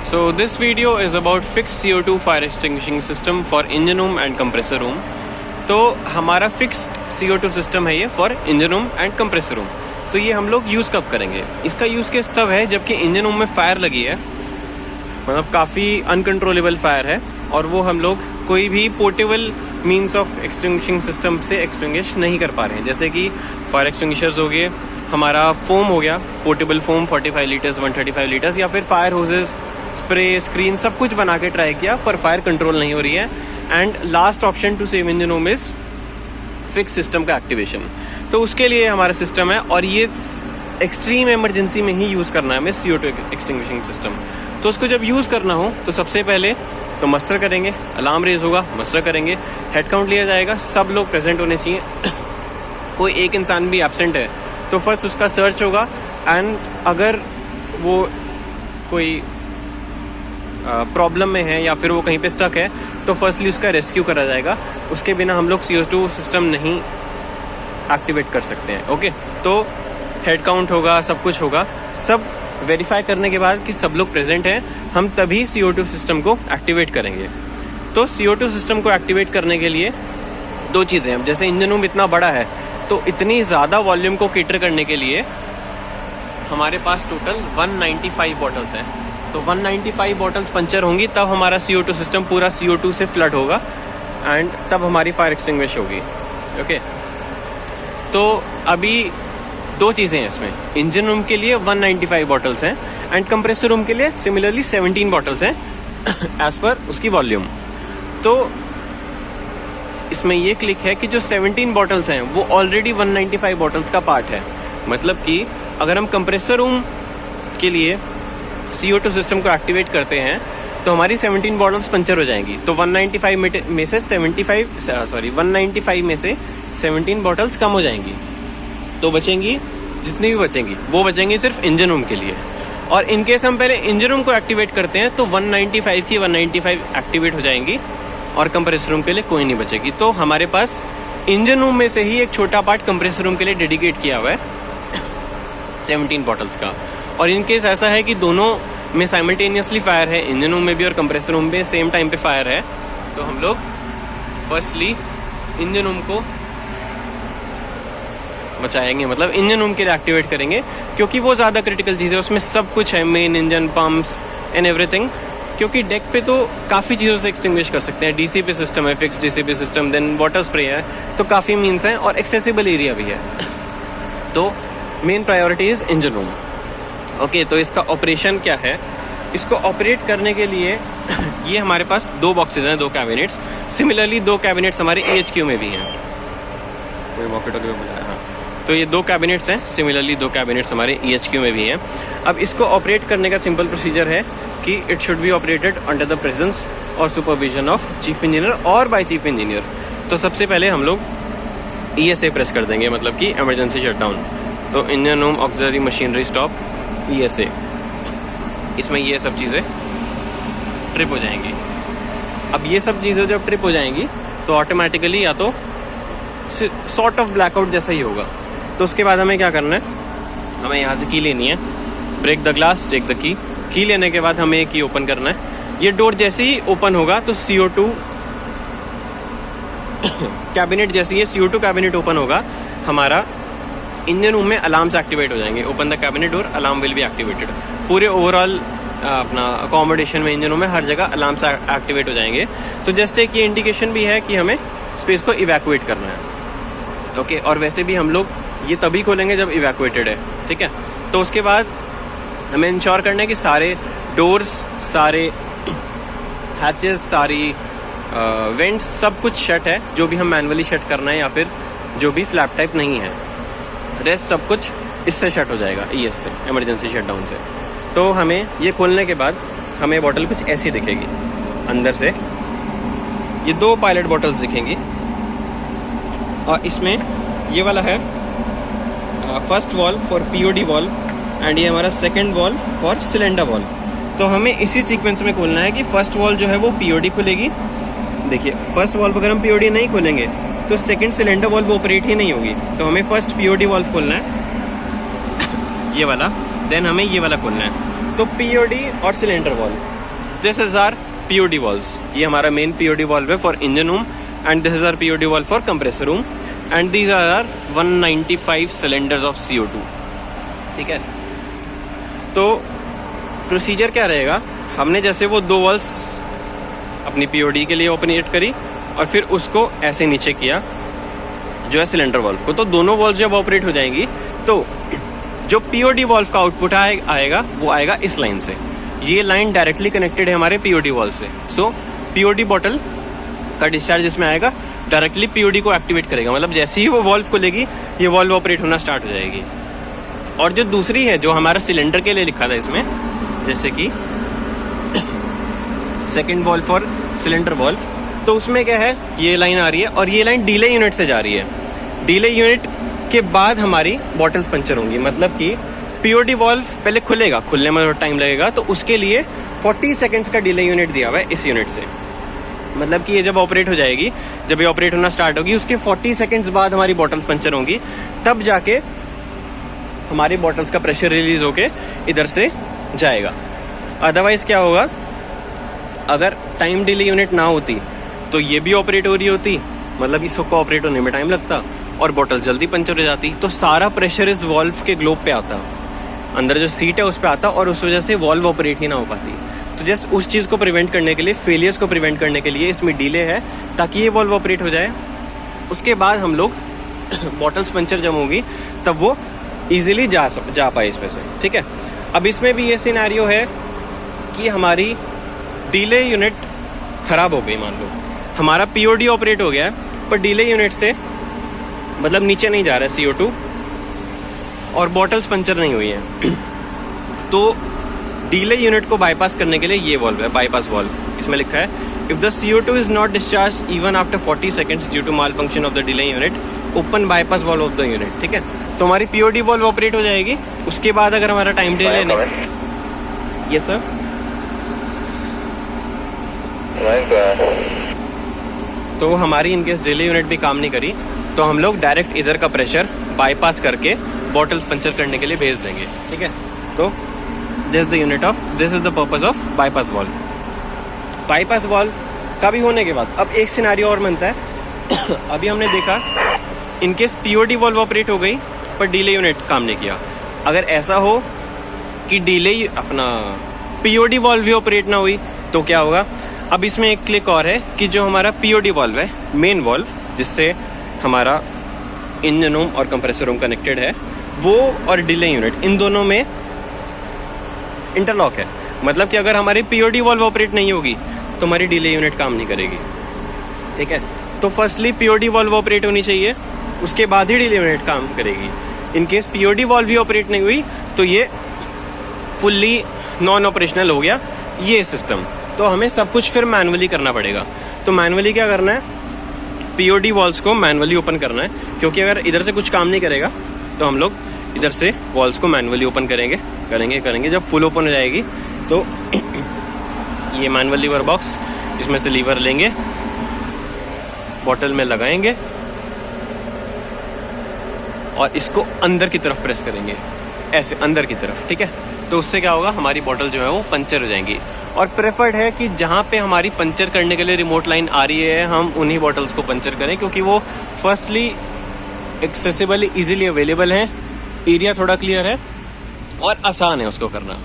So this video is about fixed CO2 fire extinguishing system for engine room and compressor room. तो हमारा fixed CO2 system है ये for engine room and compressor room. तो ये हम लोग use कब करेंगे? इसका यूज़ केस तब है जबकि इंजन रूम में फायर लगी है, मतलब काफ़ी अनकंट्रोलेबल फायर है, और वो हम लोग कोई भी portable means of extinguishing system से एक्सटिंग्विश नहीं कर पा रहे हैं. जैसे कि फायर एक्सटिंग्विशर्स हो गए, हमारा फोम हो गया, पोर्टेबल फोम 45 लीटर्स 135 लीटर्स, या फिर फायर होजेस, स्प्रे, स्क्रीन, सब कुछ बना के ट्राई किया पर फायर कंट्रोल नहीं हो रही है. And last option to save engine room is fix system का एक्टिवेशन. तो उसके लिए हमारा सिस्टम है, और ये एक्सट्रीम इमरजेंसी में ही यूज़ करना है हमें CO2 एक्सटिंग्विशिंग सिस्टम. तो उसको जब यूज़ करना हो तो सबसे पहले तो मस्टर करेंगे, अलार्म रेज होगा, मस्टर करेंगे, हेड काउंट लिया जाएगा, सब लोग प्रेजेंट होने चाहिए. कोई एक इंसान भी एब्सेंट है तो फर्स्ट उसका सर्च होगा, एंड अगर वो कोई प्रॉब्लम में है या फिर वो कहीं पे स्टक है तो फर्स्टली उसका रेस्क्यू करा जाएगा. उसके बिना हम लोग CO2 सिस्टम नहीं एक्टिवेट कर सकते हैं. ओके, तो हेड काउंट होगा, सब कुछ होगा, सब वेरीफाई करने के बाद कि सब लोग प्रेजेंट हैं, हम तभी CO2 सिस्टम को एक्टिवेट करेंगे. तो CO2 सिस्टम को एक्टिवेट करने के लिए दो चीज़ें हैं. जैसे इंजन रूम इतना बड़ा है तो इतनी ज़्यादा वॉल्यूम को कैटर करने के लिए हमारे पास टोटल 195 बॉटल्स हैं. तो 195 बॉटल्स पंचर होंगी तब हमारा CO2 सिस्टम पूरा CO2 से फ्लड होगा, एंड तब हमारी फायर एक्सटिंग्विश होगी. ओके, तो अभी दो चीज़ें हैं इसमें. इंजन रूम के लिए 195 बॉटल्स हैं, एंड कंप्रेसर रूम के लिए सिमिलरली 17 बॉटल्स हैं एज पर उसकी वॉल्यूम. तो इसमें ये क्लिक है कि जो 17 बॉटल्स हैं वो ऑलरेडी 195 बॉटल्स का पार्ट है. मतलब कि अगर हम कंप्रेसर रूम के लिए CO2 सिस्टम को एक्टिवेट करते हैं तो हमारी 17 बॉटल्स पंचर हो जाएंगी. तो 195 में से 195 में से 17 बॉटल्स कम हो जाएंगी. तो बचेंगी, जितनी भी बचेंगी वो बचेंगी सिर्फ इंजन रूम के लिए. और इनकेस हम पहले इंजन रूम को एक्टिवेट करते हैं तो 195 की 195 एक्टिवेट हो जाएंगी, और कंप्रेसर रूम के लिए कोई नहीं बचेगी. तो हमारे पास इंजन रूम में से ही एक छोटा पार्ट कंप्रेसर रूम के लिए डेडिकेट किया हुआ है 17 बॉटल्स का. और इनकेस ऐसा है कि दोनों में साइमल्टेनियसली फायर है, इंजन रूम में भी और कंप्रेसर रूम में सेम टाइम पे फायर है, तो हम लोग फर्स्टली इंजन रूम को बचाएंगे, मतलब इंजन रूम के लिए एक्टिवेट करेंगे, क्योंकि वो ज़्यादा क्रिटिकल चीज़ है. उसमें सब कुछ है, main engine, pumps and everything. क्योंकि डेक पे तो काफ़ी चीज़ों से एक्सटिंग्विश कर सकते हैं. DCP सिस्टम है, fix DCP system, then water spray है, तो काफ़ी मीन्स हैं, और एक्सेसिबल एरिया भी है. तो main priority is engine room. Okay, तो इसका ऑपरेशन क्या है? इसको ऑपरेट करने के लिए ये हमारे पास दो बॉक्सेज हैं, दो कैबिनेट्स. सिमिलरली दो कैबिनेट्स हमारे EHQ में भी हैं. कोई वॉकेट वगैरह बुलाया? हाँ, तो ये दो कैबिनेट्स हैं. सिमिलरली दो कैबिनेट्स हमारे EHQ में भी हैं. अब इसको ऑपरेट करने का सिंपल प्रोसीजर है कि it should be operated under the presence और सुपरविजन ऑफ चीफ इंजीनियर और बाय चीफ इंजीनियर. तो सबसे पहले हम लोग ESA प्रेस कर देंगे, मतलब कि इमरजेंसी शटडाउन. तो engine room auxiliary machinery stop, ESA. इसमें ये सब चीज़ें ट्रिप हो जाएंगी. अब ये सब चीज़ें जब ट्रिप हो जाएंगी तो ऑटोमेटिकली या तो सॉर्ट ऑफ ब्लैकआउट जैसा ही होगा. तो उसके बाद हमें क्या करना है? हमें यहाँ से की लेनी है, break the glass, take the key. Key लेने के बाद हमें की ओपन करना है. ये डोर जैसे ही ओपन होगा तो CO2 कैबिनेट, जैसे ये CO2 कैबिनेट ओपन होगा, हमारा इंजन रूम में अलार्म्स एक्टिवेट हो जाएंगे. Open the cabinet door, alarm will be activated. पूरे ओवरऑल अपना अकोमोडेशन में, इंजन रूम में हर जगह अलार्म्स एक्टिवेट हो जाएंगे. तो जस्ट एक ये इंडिकेशन भी है कि हमें स्पेस को इवैक्यूएट करना है. ओके, और वैसे भी हम लोग ये तभी खोलेंगे जब इवैक्यूएटेड है. ठीक है, तो उसके बाद हमें इंश्योर करना है कि सारे डोर्स, सारे हैचेस, सारी वेंट्स, सब कुछ शट है. जो भी हम मैनुअली शट करना है या फिर जो भी फ्लैप टाइप नहीं है, रेस्ट सब कुछ इससे शट हो जाएगा, ES से, इमरजेंसी शटडाउन से. तो हमें ये खोलने के बाद हमें बॉटल कुछ ऐसी दिखेगी. अंदर से ये दो पायलट बॉटल्स दिखेंगी, और इसमें ये वाला है first valve for POD valve, and ये हमारा second valve for cylinder valve. तो हमें इसी सीक्वेंस में खोलना है कि फर्स्ट वॉल्व जो है वो POD खुलेगी. देखिए, फर्स्ट वॉल्व अगर हम POD नहीं खोलेंगे तो सेकंड सिलेंडर वॉल्व ऑपरेट ही नहीं होगी. तो हमें फर्स्ट POD वॉल्व खोलना है, ये वाला, देन हमें ये वाला खोलना है. तो POD और cylinder valve this is our POD valves, ये हमारा मेन पीओडी वॉल्व है for engine room, and this is our POD valve for compressor room, and these are 195 cylinders of CO2। ठीक है, तो प्रोसीजर क्या रहेगा, हमने जैसे वो 2 वॉल्व्स अपनी पीओडी के लिए ऑपरेट करी और फिर उसको ऐसे नीचे किया जो है सिलेंडर वॉल्व को, तो दोनों वॉल्व जब ऑपरेट हो जाएंगी तो जो पीओडी वॉल्व का आउटपुट आएगा वो आएगा इस लाइन से। ये लाइन डायरेक्टली कनेक्टेड है हमारे पीओडी वॉल्व से। सो पीओडी बॉटल का डिस्चार्ज इसमें आएगा, डायरेक्टली पीओडी को एक्टिवेट करेगा, मतलब जैसे ही वो वॉल्व खोलेगी ये वॉल्व ऑपरेट होना स्टार्ट हो जाएगी। और जो दूसरी है जो हमारा सिलेंडर के लिए लिखा था इसमें, जैसे कि second valve for cylinder valve, तो उसमें क्या है, ये लाइन आ रही है और ये लाइन डीले यूनिट से जा रही है। डीले यूनिट के बाद हमारी बॉटल्स पंचर होंगी, मतलब कि पीओडी वॉल्व पहले खुलेगा, खुलने में थोड़ा टाइम लगेगा, तो उसके लिए 40 सेकेंड्स का डिले यूनिट दिया हुआ है इस यूनिट से। मतलब कि ये जब ऑपरेट हो जाएगी, जब ये ऑपरेट होना स्टार्ट होगी, उसके 40 सेकेंड्स बाद हमारी बॉटल्स पंचर होंगी, तब जाके हमारी बॉटल्स का प्रेशर रिलीज होके इधर से जाएगा। अदरवाइज क्या होगा, अगर टाइम डिले यूनिट ना होती तो ये भी ऑपरेट हो रही होती, मतलब इसको ऑपरेट होने में टाइम लगता और बॉटल जल्दी पंचर हो जाती, तो सारा प्रेशर इस वॉल्व के ग्लोब पे आता, अंदर जो सीट है उस पे आता और उस वजह से वॉल्व ऑपरेट ही ना हो पाती। तो जस्ट उस चीज़ को प्रिवेंट करने के लिए, फेलियर्स को प्रिवेंट करने के लिए इसमें डिले है, ताकि ये वॉल्व ऑपरेट हो जाए। उसके बाद हम लोग बॉटल्स पंचर जब होंगी तब वो ईजिली जा पाए इसमें से। ठीक है, अब इसमें भी ये सिनेरियो है कि हमारी डिले यूनिट खराब हो गई, मान लो हमारा पीओडी ऑपरेट हो गया है पर डिले यूनिट से मतलब नीचे नहीं जा रहा है CO2 और बॉटल्स पंचर नहीं हुई है, तो डिले यूनिट को बाईपास करने के लिए ये वॉल्व है, बाईपास वॉल्व। इसमें लिखा है if the CO2 is not discharge even after 40 seconds due to malfunction of the delay unit, open bypass valve of the unit. ठीक है, तो हमारी पीओडी वॉल्व ऑपरेट हो जाएगी, उसके बाद अगर हमारा टाइम डिले नहीं, ये सर तो हमारी इनकेस डिले यूनिट भी काम नहीं करी तो हम लोग डायरेक्ट इधर का प्रेशर बाईपास करके बॉटल्स पंचर करने के लिए भेज देंगे। ठीक है, तो this is the purpose of bypass valve. Bypass valve का भी होने के बाद अब एक सिनेरियो और बनता है अभी हमने देखा इनकेस पीओडी वॉल्व ऑपरेट हो गई पर डिले यूनिट काम नहीं किया। अगर ऐसा हो कि डिले अपना पीओडी वॉल्व भी ऑपरेट ना हुई तो क्या होगा, अब इसमें एक क्लिक और है कि जो हमारा पीओडी वॉल्व है, मेन वॉल्व जिससे हमारा इंजन रूम और कंप्रेसर रूम कनेक्टेड है, वो और डिले यूनिट इन दोनों में इंटरलॉक है। मतलब कि अगर हमारी पीओडी वॉल्व ऑपरेट नहीं होगी तो हमारी डिले यूनिट काम नहीं करेगी। ठीक है, तो फर्स्टली पीओडी वॉल्व ऑपरेट होनी चाहिए, उसके बाद ही डिले यूनिट काम करेगी। इन केस पीओडी वॉल्व भी ऑपरेट नहीं हुई तो ये फुल्ली नॉन ऑपरेशनल हो गया ये सिस्टम, तो हमें सब कुछ फिर मैनुअली करना पड़ेगा। तो मैनुअली क्या करना है, पीओडी वॉल्व्स को मैनुअली ओपन करना है, क्योंकि अगर इधर से कुछ काम नहीं करेगा तो हम लोग इधर से वॉल्व्स को मैनुअली ओपन करेंगे। जब फुल ओपन हो जाएगी तो ये मैनुअल लीवर बॉक्स, इसमें से लीवर लेंगे, बॉटल में लगाएंगे और इसको अंदर की तरफ प्रेस करेंगे, ऐसे अंदर की तरफ। ठीक है, तो उससे क्या होगा, हमारी बॉटल जो है वो पंचर हो जाएंगी। और प्रेफर्ड है कि जहाँ पे हमारी पंचर करने के लिए रिमोट लाइन आ रही है हम उन्हीं बॉटल्स को पंचर करें, क्योंकि वो फर्स्टली एक्सेसिबली इजीली अवेलेबल है, एरिया थोड़ा क्लियर है और आसान है उसको करना।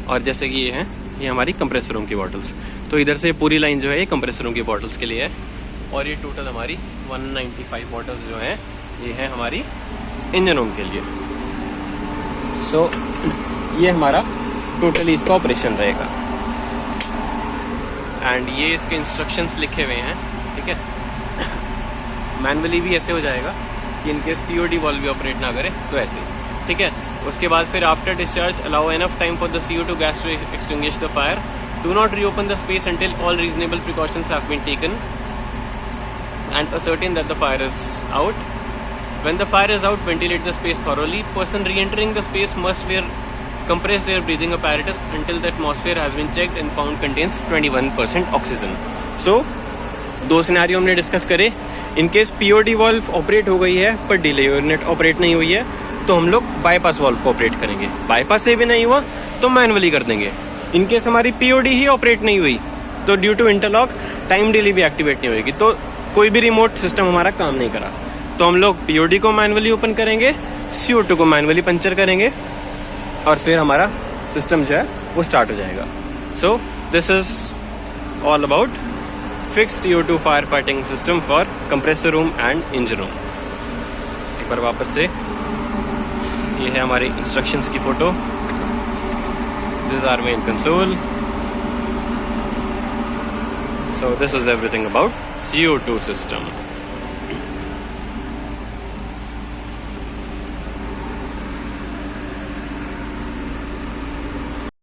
और जैसे कि ये हमारी कंप्रेसर रूम की बॉटल्स, तो इधर से पूरी लाइन जो है ये कंप्रेसर रूम की बॉटल्स के लिए है और ये टोटल हमारी 195 बॉटल्स जो हैं ये है हमारी इंजन रूम के लिए। ये हमारा टोटली इसका ऑपरेशन रहेगा एंड ये इसके इंस्ट्रक्शंस लिखे हुए हैं। ठीक है, मैनुअली भी ऐसे हो जाएगा कि इनकेस पीओडी वॉल्व भी ऑपरेट ना करे तो ऐसे। ठीक है, उसके बाद फिर after discharge allow enough time for the CO2 gas to extinguish the fire, do not reopen the space until all reasonable precautions have been taken and ascertain that the fire is out. When the fire is out, ventilate the space thoroughly. Person re-entering the space must wear compressed air breathing apparatus until the atmosphere has been checked and found contains 21% oxygen. So, 2 scenario हमने discuss करे। In case POD valve operate हो गई है पर delay unit operate नहीं हुई है तो हम लोग बाईपास वॉल्व को ऑपरेट करेंगे। बाईपास से भी नहीं हुआ तो मैनुअली कर देंगे। इनकेस हमारी पीओडी ही ऑपरेट नहीं हुई तो due to interlock time delay भी एक्टिवेट नहीं होगी, तो कोई भी रिमोट सिस्टम हमारा काम नहीं करा। तो हम लोग पीओडी को मैनुअली ओपन करेंगे, CO2 को मैनुअली पंचर करेंगे और फिर हमारा सिस्टम जो है वो स्टार्ट हो जाएगा। So this is all about fix CO2 fire fighting system for compressor room and engine room. एक बार वापस से, ये है हमारी इंस्ट्रक्शंस की photo. This is our main console. So this is everything about CO2 system.